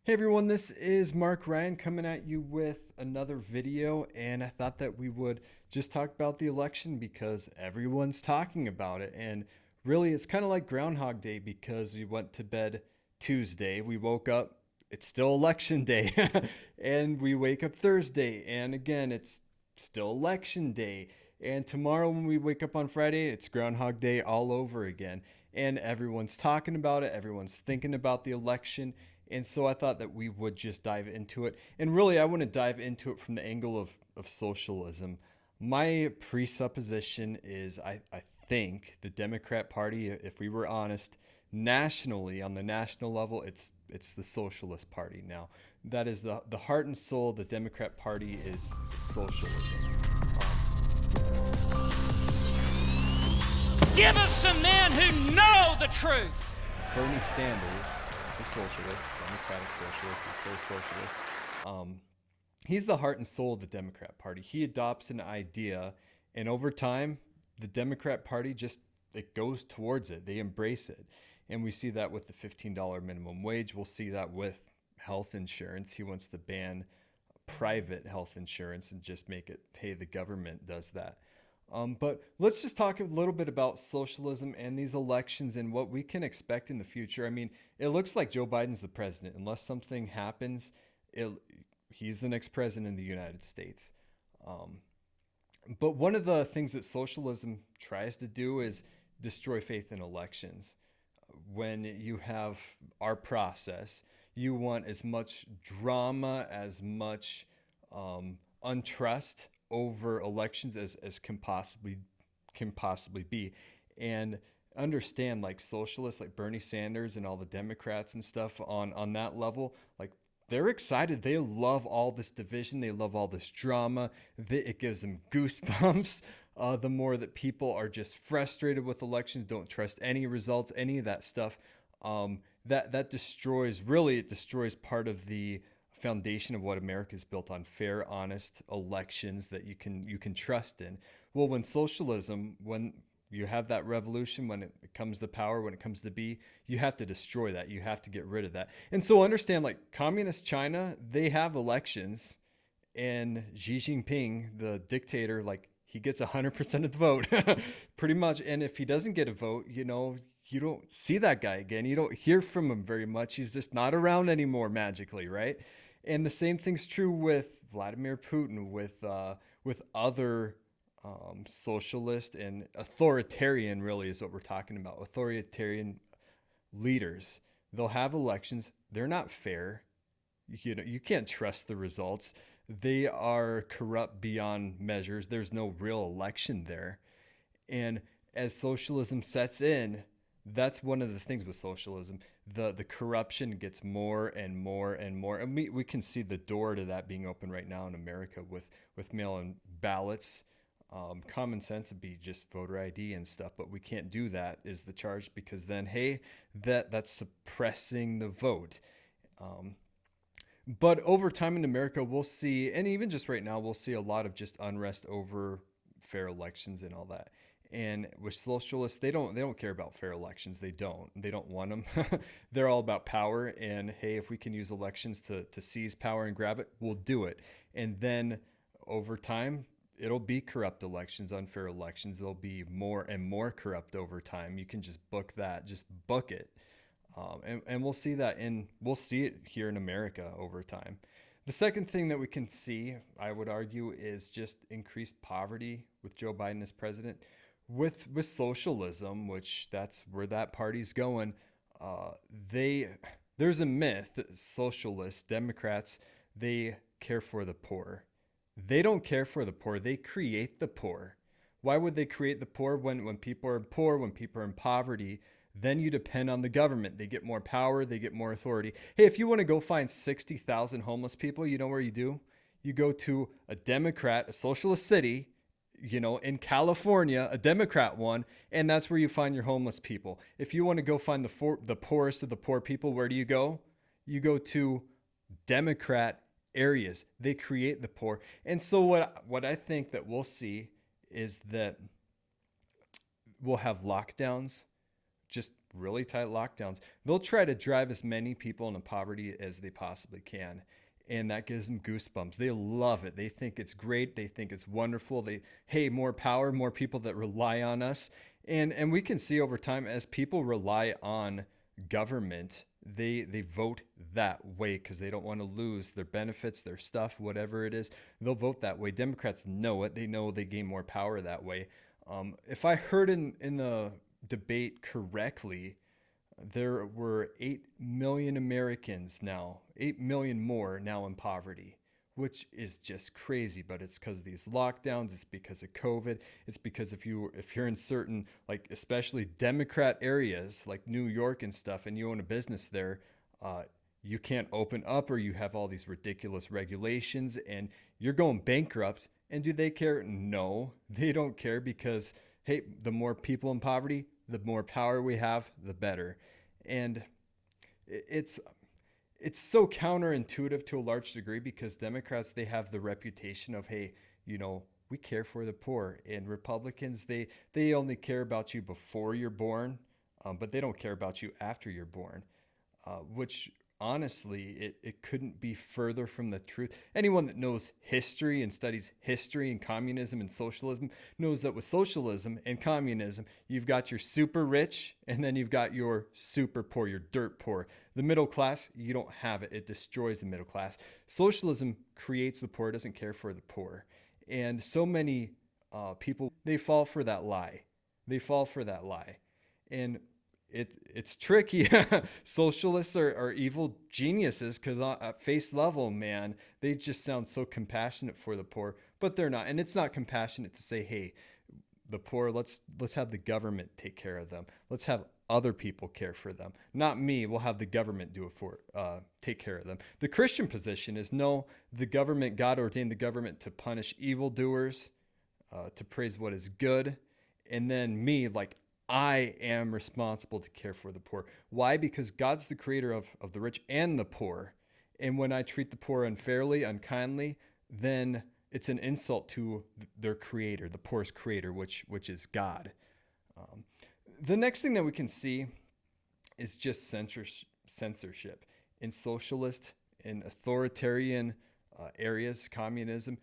Hey everyone, this is Mark Ryan coming at you with another video, and I thought that we would just talk about the election because everyone's talking about it. And really, it's kind of like Groundhog Day because we went to bed Tuesday, we woke up, it's still election day, and we wake up Thursday, and again, it's still election day. And tomorrow, when we wake up on Friday, it's Groundhog Day all over again. And everyone's talking about it, everyone's thinking about the election. And so I thought that we would just dive into it. And really, I want to dive into it from the angle of socialism. My presupposition is I think the Democrat Party, if we were honest, nationally, on the national level, it's the Socialist Party. Now, that is the heart and soul of the Democrat Party is socialism. Give us some men who know the truth. Bernie Sanders is a socialist, democratic socialist, he's still a socialist. He's the heart and soul of the Democrat Party. He adopts an idea, and over time, the Democrat Party just it goes towards it. They embrace it, and we see that with the $15 minimum wage. We'll see that with health insurance. He wants to ban private health insurance and just make it, hey, the government does that. But let's just talk a little bit about socialism and these elections and what we can expect in the future. I mean, it looks like Joe Biden's the president. Unless something happens, he's the next president of the United States. But one of the things that socialism tries to do is destroy faith in elections. When you have our process, you want as much drama, as much untrust over elections as can possibly be. And understand, like, socialists like Bernie Sanders and all the Democrats and stuff on that level, like, they're excited. They love all this division. They love all this drama. It gives them goosebumps. The more that people are just frustrated with elections, don't trust any results, any of that stuff, that destroys, really, it destroys part of the foundation of what America is built on: fair, honest elections that you can trust in. Well, when you have that revolution, when it comes to power, when it comes to be, you have to destroy that. You have to get rid of that. And so understand, like, communist China, they have elections, and Xi Jinping, the dictator, like, he gets 100% of the vote, pretty much. And if he doesn't get a vote, you don't see that guy again. You don't hear from him very much. He's just not around anymore magically, right? And the same thing's true with Vladimir Putin, with other socialist and authoritarian, really is what we're talking about. Authoritarian leaders. They'll have elections. They're not fair. You can't trust the results. They are corrupt beyond measures. There's no real election there. And as socialism sets in, that's one of the things with socialism. The corruption gets more and more and more. And we can see the door to that being open right now in America with mail-in ballots. Common sense would be just voter ID and stuff, but we can't do that, is the charge, because then, hey, that's suppressing the vote. But over time in America, we'll see, and even just right now, we'll see a lot of just unrest over fair elections and all that. And with socialists, they don't care about fair elections. They don't want them. They're all about power. And hey, if we can use elections to seize power and grab it, we'll do it. And then over time, it'll be corrupt elections, unfair elections. They'll be more and more corrupt over time. You can just book that, just book it. And we'll see that, we'll see it here in America over time. The second thing that we can see, I would argue, is just increased poverty with Joe Biden as president. With socialism, which that's where that party's going, there's a myth that socialists, Democrats, they care for the poor. They don't care for the poor. They create the poor. Why would they create the poor when people are poor, when people are in poverty? Then you depend on the government. They get more power. They get more authority. Hey, if you want to go find 60,000 homeless people, you know where you do? You go to a Democrat, a socialist city, in California, a Democrat one, and that's where you find your homeless people. If you want to go find the poorest of the poor people, where do you go? You go to Democrat areas. They create the poor. And so what I think that we'll see is that we'll have lockdowns, just really tight lockdowns. They'll try to drive as many people into poverty as they possibly can. And that gives them goosebumps. They love it. They think it's great. They think it's wonderful. Hey, more power, more people that rely on us. And we can see over time as people rely on government, they vote that way because they don't want to lose their benefits, their stuff, whatever it is. They'll vote that way. Democrats know it. They know they gain more power that way. If I heard in the debate correctly, there were 8 million Americans now, 8 million more now in poverty, which is just crazy. But it's because of these lockdowns. It's because of COVID. It's because if you're in certain, like especially Democrat areas like New York and stuff, and you own a business there, you can't open up, or you have all these ridiculous regulations and you're going bankrupt. And do they care? No, they don't care because, hey, the more people in poverty, the more power we have, the better. And it's so counterintuitive to a large degree because Democrats, they have the reputation of, hey, we care for the poor. And Republicans, they only care about you before you're born, but they don't care about you after you're born, which honestly, it couldn't be further from the truth. Anyone that knows history and studies history and communism and socialism knows that with socialism and communism, you've got your super rich and then you've got your super poor, your dirt poor. The middle class, you don't have it. It destroys the middle class. Socialism creates the poor, it doesn't care for the poor. And so many people, they fall for that lie. They fall for that lie. And it's tricky. Socialists are evil geniuses because at face level, man, they just sound so compassionate for the poor, but they're not. And it's not compassionate to say, hey, the poor, let's have the government take care of them. Let's have other people care for them. Not me. We'll have the government do it take care of them. The Christian position is no, the government, God ordained the government to punish evildoers, to praise what is good. And then me, like, I am responsible to care for the poor. Why? Because God's the creator of the rich and the poor. And when I treat the poor unfairly, unkindly, then it's an insult to their creator, the poor's creator, which is God. The next thing that we can see is just censorship. In socialist, in authoritarian areas, communism,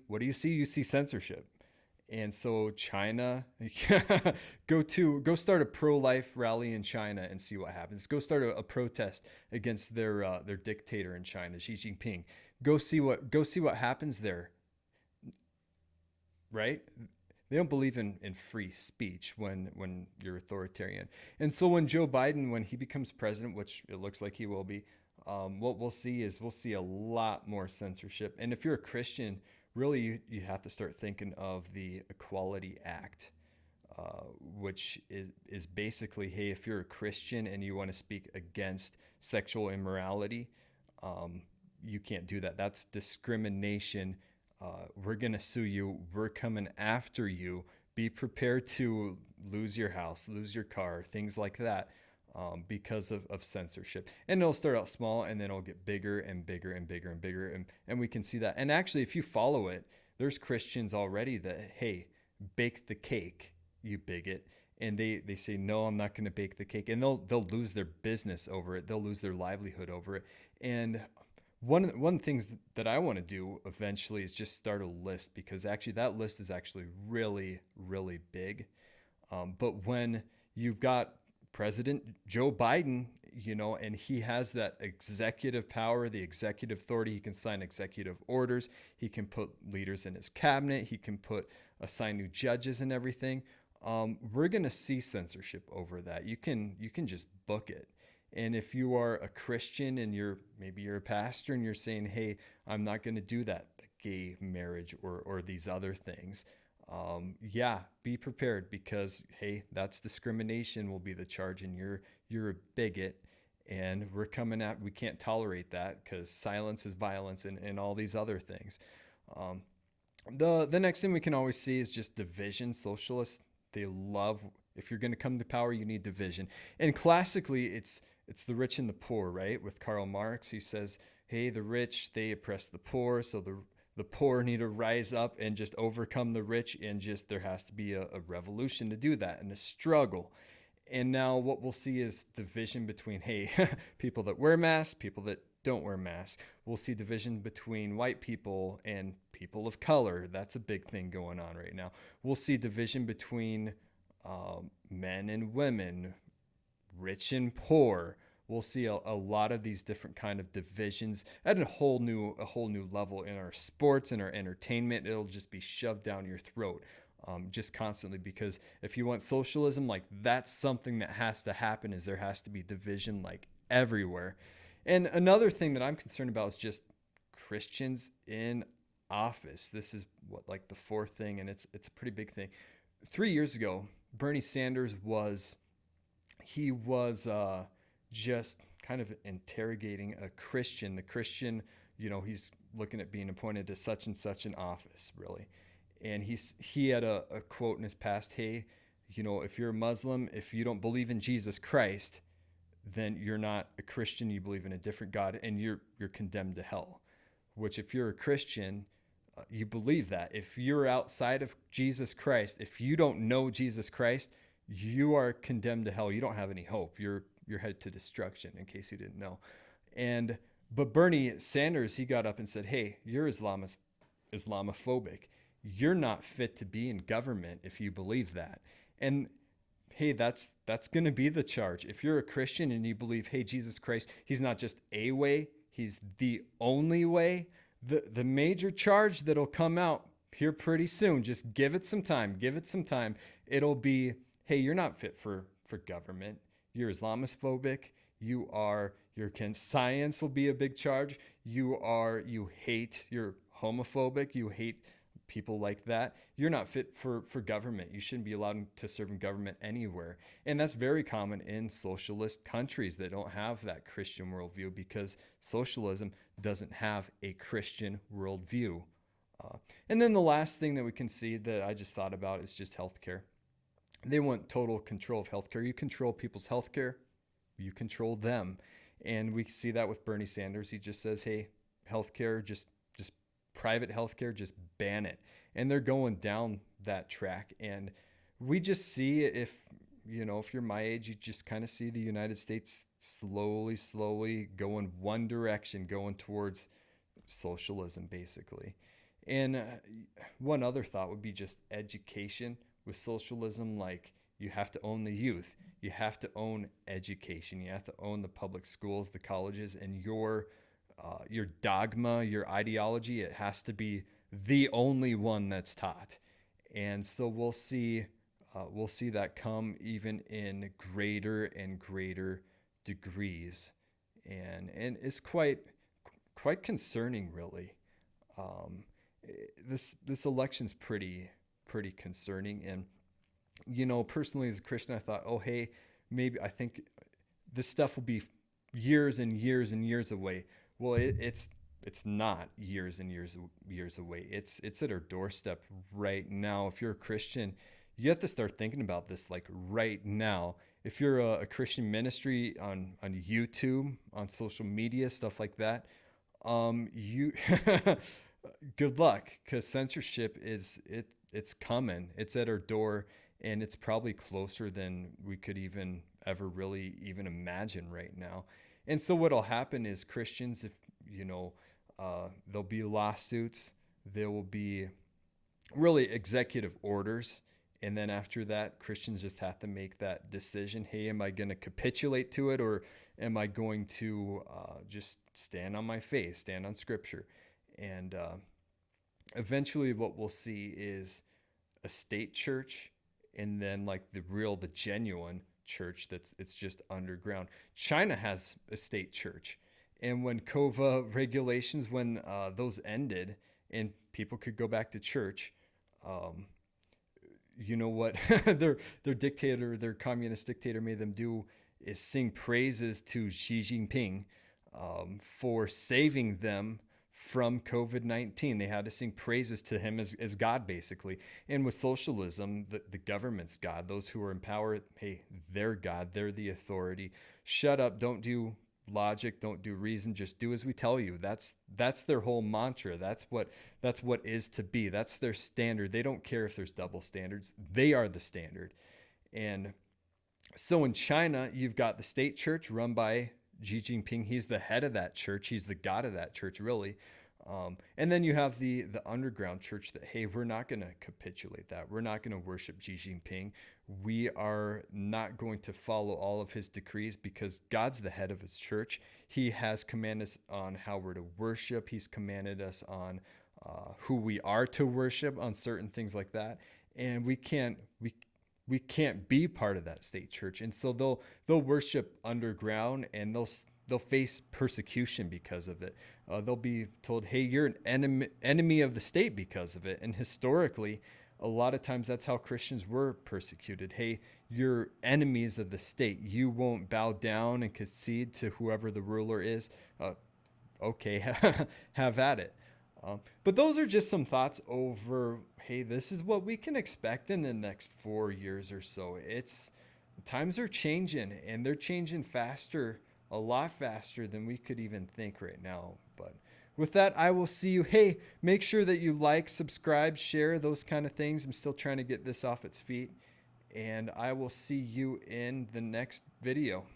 what do you see? You see censorship. And so China, go start a pro-life rally in China and see what happens. Go start a protest against their dictator in China, Xi Jinping. Go see what happens there. Right? They don't believe in free speech when you're authoritarian. And so when Joe Biden, when he becomes president, which it looks like he will be, what we'll see a lot more censorship. And if you're a Christian, really, you have to start thinking of the Equality Act, which is basically, hey, if you're a Christian and you want to speak against sexual immorality, you can't do that. That's discrimination. We're going to sue you. We're coming after you. Be prepared to lose your house, lose your car, things like that. Because of censorship. And it'll start out small and then it'll get bigger and bigger and bigger and bigger. And we can see that. And actually, if you follow it, there's Christians already that, hey, bake the cake, you bigot. And they say, no, I'm not going to bake the cake. And they'll lose their business over it. They'll lose their livelihood over it. And one of the things that I want to do eventually is just start a list, because actually that list is actually really, really big. But when you've got President Joe Biden, and he has that executive power, the executive authority. He can sign executive orders. He can put leaders in his cabinet. He can assign new judges and everything. We're going to see censorship over that. You can just book it. And if you are a Christian and maybe you're a pastor and you're saying, hey, I'm not going to do that, the gay marriage or these other things. Be prepared, because, hey, that's discrimination will be the charge, and you're a bigot, and we can't tolerate that, because silence is violence and all these other things. The next thing we can always see is just division. Socialists, they love, if you're going to come to power, you need division. And classically, it's the rich and the poor, right? With Karl Marx, he says, hey, the rich, they oppress the poor, so the poor need to rise up and just overcome the rich, and just there has to be a revolution to do that, and a struggle. And now what we'll see is division between, hey, people that wear masks, people that don't wear masks. We'll see division between white people and people of color. That's a big thing going on right now. We'll see division between men and women, rich and poor. We'll see a lot of these different kind of divisions at a whole new level in our sports and our entertainment. It'll just be shoved down your throat. Just constantly, because if you want socialism, like that's something that has to happen, is there has to be division like everywhere. And another thing that I'm concerned about is just Christians in office. This is what, like the fourth thing, and it's a pretty big thing. 3 years ago, Bernie Sanders was just kind of interrogating a Christian. The Christian, he's looking at being appointed to such and such an office, really. And he had a quote in his past, hey, if you're a Muslim, if you don't believe in Jesus Christ, then you're not a Christian. You believe in a different God, and you're condemned to hell. Which, if you're a Christian, you believe that. If you're outside of Jesus Christ, if you don't know Jesus Christ, you are condemned to hell. You don't have any hope. You're headed to destruction, in case you didn't know. But Bernie Sanders, he got up and said, hey, you're Islamophobic. You're not fit to be in government if you believe that. And hey, that's going to be the charge. If you're a Christian and you believe, hey, Jesus Christ, he's not just a way, he's the only way, the major charge that'll come out here pretty soon, just give it some time. It'll be, hey, you're not fit for government. You're Islamophobic. You're against science will be a big charge. You're homophobic. You hate people like that. You're not fit for government. You shouldn't be allowed to serve in government anywhere. And that's very common in socialist countries that don't have that Christian worldview, because socialism doesn't have a Christian worldview. And then the last thing that we can see that I just thought about is just healthcare. They want total control of healthcare. You control people's healthcare, you control them. And we see that with Bernie Sanders. He just says, hey, healthcare, just private healthcare, just ban it. And they're going down that track. And we just see, if you're my age, you just kind of see the United States slowly going one direction, going towards socialism, basically. And one other thought would be just education. With socialism, like, you have to own the youth, you have to own education, you have to own the public schools, the colleges, and your dogma, your ideology, it has to be the only one that's taught. And so we'll see that come even in greater and greater degrees, and it's quite concerning, really. This election's pretty concerning. And personally, as a Christian, I thought, oh, hey, maybe I think this stuff will be years and years and years away. Well, it's not years and years away. It's at our doorstep right now. If you're a Christian, you have to start thinking about this like right now. If you're a Christian ministry on YouTube, on social media, stuff like that, you good luck, because censorship it's coming. It's at our door, and it's probably closer than we could ever really imagine right now. And so what'll happen is Christians, if there'll be lawsuits, there will be really executive orders, and then after that, Christians just have to make that decision. Hey, am I going to capitulate to it, or am I going to just stand on my faith, stand on Scripture? And eventually what we'll see is a state church, and then like the genuine church it's just underground. China has a state church, and when COVID regulations, when those ended and people could go back to church, you know what their communist dictator made them do is sing praises to Xi Jinping for saving them from COVID-19. They had to sing praises to him as God, basically. And with socialism, the government's God. Those who are in power, hey, they're God. They're the authority. Shut up. Don't do logic. Don't do reason. Just do as we tell you. That's their whole mantra. That's what is to be. That's their standard. They don't care if there's double standards. They are the standard. And So in China, you've got the state church run by Xi Jinping. He's the head of that church. He's the god of that church, really. And then you have the underground church that, hey, we're not going to capitulate that. We're not going to worship Xi Jinping. We are not going to follow all of his decrees because God's the head of his church. He has commanded us on how we're to worship. He's commanded us on who we are to worship, on certain things like that. And we can't be part of that state church, and so they'll worship underground, and they'll face persecution because of it. They'll be told, "Hey, you're an enemy of the state because of it." And historically, a lot of times that's how Christians were persecuted. Hey, you're enemies of the state. You won't bow down and concede to whoever the ruler is. Okay, have at it. But those are just some thoughts over, hey, this is what we can expect in the next 4 years or so. Times are changing, and they're changing faster, a lot faster than we could even think right now. But with that, I will see you. Hey, make sure that you like, subscribe, share, those kind of things. I'm still trying to get this off its feet, and I will see you in the next video.